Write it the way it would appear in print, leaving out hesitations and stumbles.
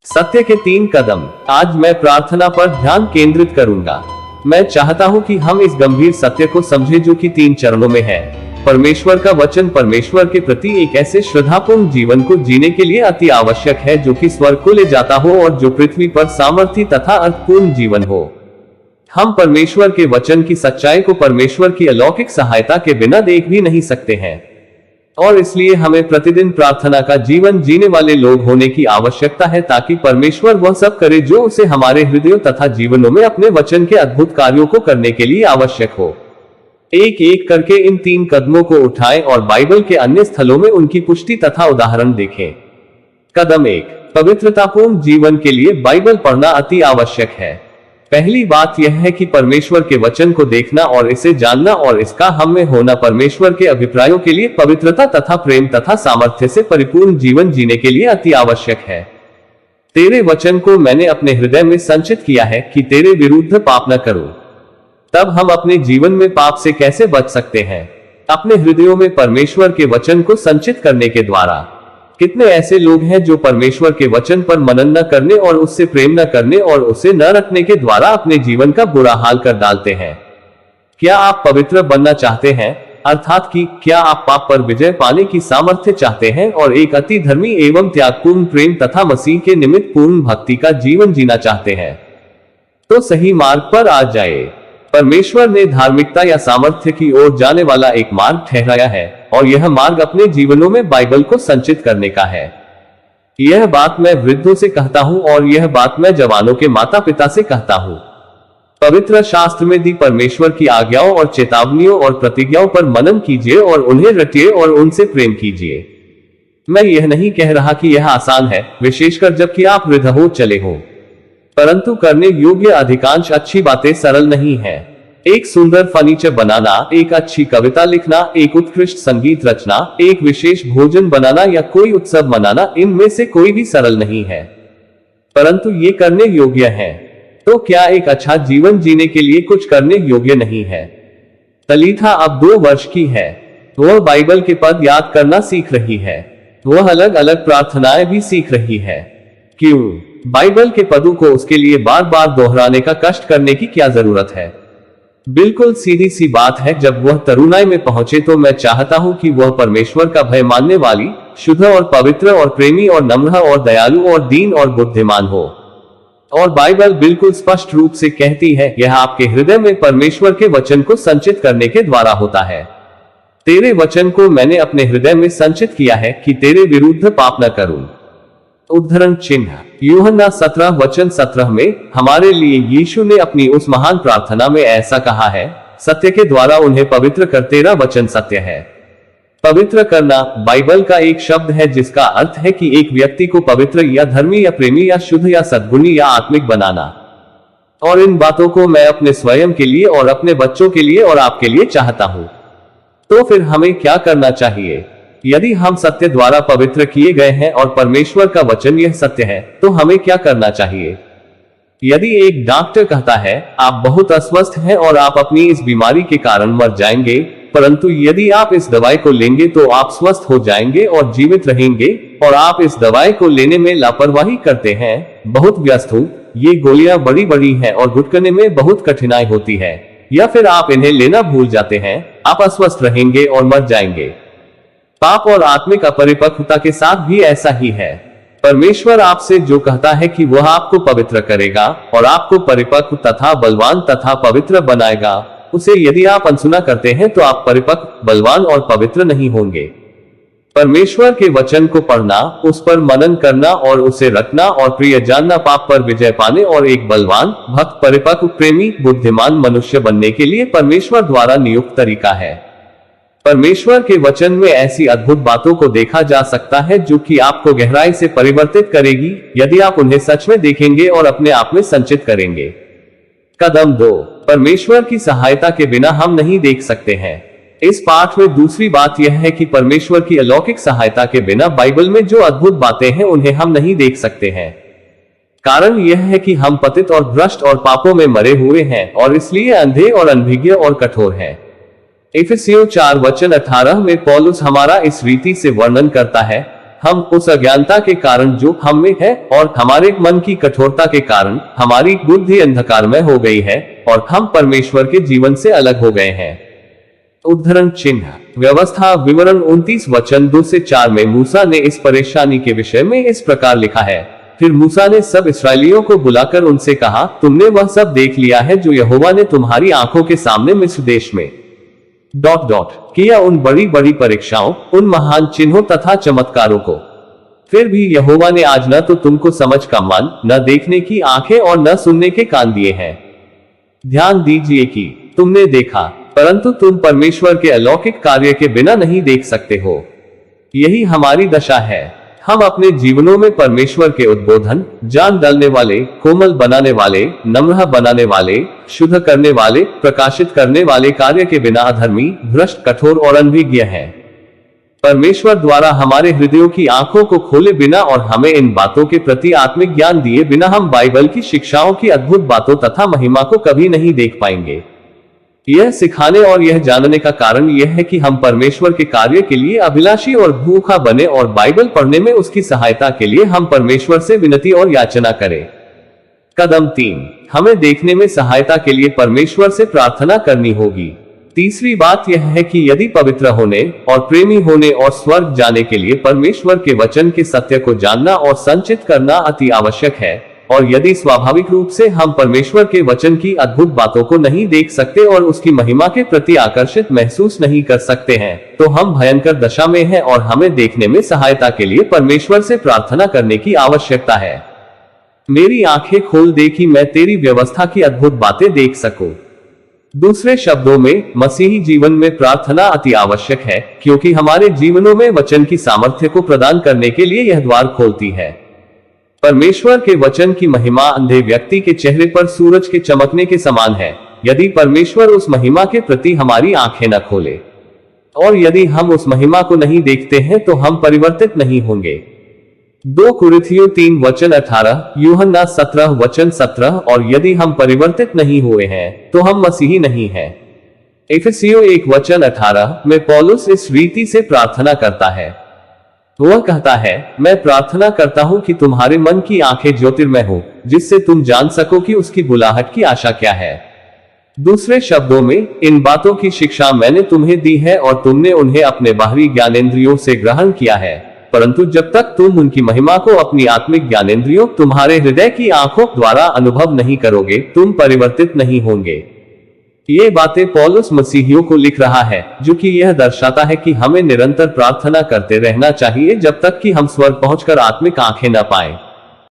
सत्य के 3 कदम। आज मैं प्रार्थना पर ध्यान केंद्रित करूंगा। मैं चाहता हूं कि हम इस गंभीर सत्य को समझें जो कि 3 चरणों में है। परमेश्वर का वचन परमेश्वर के प्रति एक ऐसे श्रद्धापूर्ण जीवन को जीने के लिए अति आवश्यक है जो कि स्वर्ग को ले जाता हो और जो पृथ्वी पर सामर्थ्य तथा अर्थपूर्ण जीवन हो। हम परमेश्वर के वचन की सच्चाई को परमेश्वर की अलौकिक सहायता के बिना देख भी नहीं सकते हैं, और इसलिए हमें प्रतिदिन प्रार्थना का जीवन जीने वाले लोग होने की आवश्यकता है ताकि परमेश्वर वह सब करे जो उसे हमारे हृदयों तथा जीवनों में अपने वचन के अद्भुत कार्यों को करने के लिए आवश्यक हो। एक एक करके इन 3 कदमों को उठाएं और बाइबल के अन्य स्थलों में उनकी पुष्टि तथा उदाहरण देखें। कदम 1, पवित्रतापूर्ण जीवन के लिए बाइबल पढ़ना अति आवश्यक है। पहली बात यह है कि परमेश्वर के वचन को देखना और इसे जानना और इसका हम में होना परमेश्वर के अभिप्रायों के लिए पवित्रता तथा प्रेम तथा सामर्थ्य से परिपूर्ण जीवन जीने के लिए अति आवश्यक है। तेरे वचन को मैंने अपने हृदय में संचित किया है कि तेरे विरुद्ध पाप न करूं। तब हम अपने जीवन में पाप से कैसे बच सकते हैं? अपने हृदयों में परमेश्वर के वचन को संचित करने के द्वारा। कितने ऐसे लोग हैं जो परमेश्वर के वचन पर मनन न करने और उससे प्रेम न करने और उसे न रखने के द्वारा अपने जीवन का बुरा हाल कर डालते हैं। क्या आप पवित्र बनना चाहते हैं, अर्थात कि क्या आप पाप पर विजय पाने की सामर्थ्य चाहते हैं और एक अति धर्मी एवं त्यागपूर्ण प्रेम तथा मसीह के निमित्त पूर्ण भक्ति का जीवन जीना चाहते हैं? तो सही मार्ग पर आ जाए। परमेश्वर ने धार्मिकता या सामर्थ्य की ओर जाने वाला एक मार्ग ठहराया है, और यह मार्ग अपने जीवनों में बाइबल को संचित करने का है। यह बात मैं वृद्धों से कहता हूं और यह बात मैं जवानों के माता पिता से कहता हूं। पवित्र शास्त्र में दी परमेश्वर की आज्ञाओं और चेतावनियों और प्रतिज्ञाओं पर मनन कीजिए और उन्हें रटिए और उनसे प्रेम कीजिए। मैं यह नहीं कह रहा कि यह आसान है, विशेषकर जबकि आप वृद्ध हो चले हो, परंतु करने योग्य अधिकांश अच्छी बातें सरल नहीं है। एक सुंदर फर्नीचर बनाना, एक अच्छी कविता लिखना, एक उत्कृष्ट संगीत रचना, एक विशेष भोजन बनाना या कोई उत्सव मनाना, इनमें से कोई भी सरल नहीं है, परंतु ये करने योग्य है। तो क्या एक अच्छा जीवन जीने के लिए कुछ करने योग्य नहीं है? तलीथा अब 2 वर्ष की है। वह बाइबल के पद याद करना सीख रही है। वह अलग अलग प्रार्थनाएं भी सीख रही है। क्यों? बाइबल के पदों को उसके लिए बार बार दोहराने का कष्ट करने की क्या जरूरत है? बिल्कुल सीधी सी बात है, जब वह तरुणाई में पहुंचे तो मैं चाहता हूं कि वह परमेश्वर का भय मानने वाली, शुद्ध और पवित्र और प्रेमी और नम्र और दयालु और दीन और बुद्धिमान हो। और बाइबल बिल्कुल स्पष्ट रूप से कहती है, यह आपके हृदय में परमेश्वर के वचन को संचित करने के द्वारा होता है। तेरे वचन को मैंने अपने हृदय में संचित किया है कि तेरे विरुद्ध पाप न करूं। उद्धरण चिन्ह। यूहन्ना 17 वचन 17 में हमारे लिए यीशु ने अपनी उस महान प्रार्थना में ऐसा कहा है, सत्य के द्वारा उन्हें पवित्र कर, तेरा वचन सत्य है। पवित्र करना बाइबल का एक शब्द है जिसका अर्थ है कि एक व्यक्ति को पवित्र या धर्मी या प्रेमी या शुद्ध या सद्गुणी या आत्मिक बनाना। और इन बातों को मैं अपने स्वयं के लिए और अपने बच्चों के लिए और आपके लिए चाहता हूं। तो फिर हमें क्या करना चाहिए? यदि हम सत्य द्वारा पवित्र किए गए हैं और परमेश्वर का वचन यह सत्य है, तो हमें क्या करना चाहिए? यदि एक डॉक्टर कहता है, आप बहुत अस्वस्थ हैं और आप अपनी इस बीमारी के कारण मर जाएंगे, परंतु यदि आप इस दवाई को लेंगे तो आप स्वस्थ हो जाएंगे और जीवित रहेंगे, और आप इस दवाई को लेने में लापरवाही करते हैं, बहुत व्यस्त हूं, ये गोलियां बड़ी बड़ी हैं और गुटकने में बहुत कठिनाई होती है, या फिर आप इन्हें लेना भूल जाते हैं, आप अस्वस्थ रहेंगे और मर जाएंगे। पाप और आत्मिक अपरिपक्वता के साथ भी ऐसा ही है। परमेश्वर आपसे जो कहता है कि वह आपको पवित्र करेगा और आपको परिपक्व तथा बलवान तथा पवित्र बनाएगा, उसे यदि आप अनसुना करते हैं तो आप परिपक्व, बलवान और पवित्र नहीं होंगे। परमेश्वर के वचन को पढ़ना, उस पर मनन करना और उसे रखना और प्रिय जानना पाप पर विजय पाने और एक बलवान, भक्त, परिपक्व, प्रेमी, बुद्धिमान मनुष्य बनने के लिए परमेश्वर द्वारा नियुक्त तरीका है। परमेश्वर के वचन में ऐसी अद्भुत बातों को देखा जा सकता है जो कि आपको गहराई से परिवर्तित करेगी, यदि आप उन्हें सच में देखेंगे और अपने आप में संचित करेंगे। कदम 2, परमेश्वर की सहायता के बिना हम नहीं देख सकते हैं। इस पाठ में दूसरी बात यह है कि परमेश्वर की अलौकिक सहायता के बिना बाइबल में जो अद्भुत बातें हैं उन्हें हम नहीं देख सकते हैं। कारण यह है कि हम पतित और भ्रष्ट और पापों में मरे हुए हैं और इसलिए अंधे और अनभिज्ञ और कठोर हैं। इफिसियों 4 वचन 18 में पौलुस हमारा इस रीति से वर्णन करता है, हम उस अज्ञानता के कारण जो हम में है और हमारे मन की कठोरता के कारण हमारी बुद्धि अंधकारमय हो गई है और हम परमेश्वर के जीवन से अलग हो गए हैं। उद्धरण चिन्ह व्यवस्था विवरण 29 वचन 2 से 4 में मूसा ने इस परेशानी के विषय में इस प्रकार लिखा है। फिर मूसा ने सब इस्राएलियों को बुलाकर उनसे कहा, तुमने वह सब देख लिया है जो यहोवा ने तुम्हारी आंखों के सामने मिस्र देश में किया, उन बड़ी बड़ी परीक्षाओं, उन महान चिन्हों तथा चमत्कारों को। फिर भी यहोवा ने आज न तो तुमको समझ का मन, न देखने की आंखें और न सुनने के कान दिए हैं। ध्यान दीजिए कि तुमने देखा, परंतु तुम परमेश्वर के अलौकिक कार्य के बिना नहीं देख सकते हो। यही हमारी दशा है। हम अपने जीवनों में परमेश्वर के उद्बोधन, जान डालने वाले, कोमल बनाने वाले, नम्र बनाने वाले, शुद्ध करने वाले, प्रकाशित करने वाले कार्य के बिना अधर्मी, भ्रष्ट, कठोर और अनभिज्ञ हैं। परमेश्वर द्वारा हमारे हृदयों की आंखों को खोले बिना और हमें इन बातों के प्रति आत्मिक ज्ञान दिए बिना हम बाइबल की शिक्षाओं की अद्भुत बातों तथा महिमा को कभी नहीं देख पाएंगे। यह सिखाने और यह जानने का कारण यह है कि हम परमेश्वर के कार्य के लिए अभिलाषी और भूखा बने और बाइबल पढ़ने में उसकी सहायता के लिए हम परमेश्वर से विनती और याचना करें। कदम 3, हमें देखने में सहायता के लिए परमेश्वर से प्रार्थना करनी होगी। तीसरी बात यह है कि यदि पवित्र होने और प्रेमी होने और स्वर्ग जाने के लिए परमेश्वर के वचन के सत्य को जानना और संचित करना अति आवश्यक है, और यदि स्वाभाविक रूप से हम परमेश्वर के वचन की अद्भुत बातों को नहीं देख सकते और उसकी महिमा के प्रति आकर्षित महसूस नहीं कर सकते हैं, तो हम भयंकर दशा में हैं और हमें देखने में सहायता के लिए परमेश्वर से प्रार्थना करने की आवश्यकता है। मेरी आंखें खोल दे कि मैं तेरी व्यवस्था की अद्भुत बातें देख सकूं। दूसरे शब्दों में, मसीही जीवन में प्रार्थना अति आवश्यक है, क्योंकि हमारे जीवनों में वचन की सामर्थ्य को प्रदान करने के लिए यह द्वार खोलती है। परमेश्वर के वचन की महिमा अंधे व्यक्ति के चेहरे पर सूरज के चमकने के समान है। यदि परमेश्वर उस महिमा के प्रति हमारी आंखें न खोले और यदि हम उस महिमा को नहीं देखते हैं तो हम परिवर्तित नहीं होंगे। 2 कुरिन्थियों 3 वचन 18, यूहन्ना 17 वचन 17, और यदि हम परिवर्तित नहीं हुए हैं तो हम मसीही नहीं हैं। इफिसियों 1 वचन 18 में पौलुस इस रीति से प्रार्थना करता है। वह कहता है, मैं प्रार्थना करता हूं कि तुम्हारे मन की आंखें ज्योतिर्मय हो, जिससे तुम जान सको कि उसकी बुलाहट की आशा क्या है। दूसरे शब्दों में, इन बातों की शिक्षा मैंने तुम्हें दी है और तुमने उन्हें अपने बाहरी ज्ञानेंद्रियों से ग्रहण किया है, परंतु जब तक तुम उनकी महिमा को अपनी आत्मिक ज्ञानेंद्रियों, तुम्हारे हृदय की आंखों द्वारा अनुभव नहीं करोगे, तुम परिवर्तित नहीं होंगे। ये बातें पौलुस मसीहियों को लिख रहा है, जो कि यह दर्शाता है कि हमें निरंतर प्रार्थना करते रहना चाहिए जब तक कि हम स्वर्ग पहुंचकर आत्मिक आंखें न पाएं।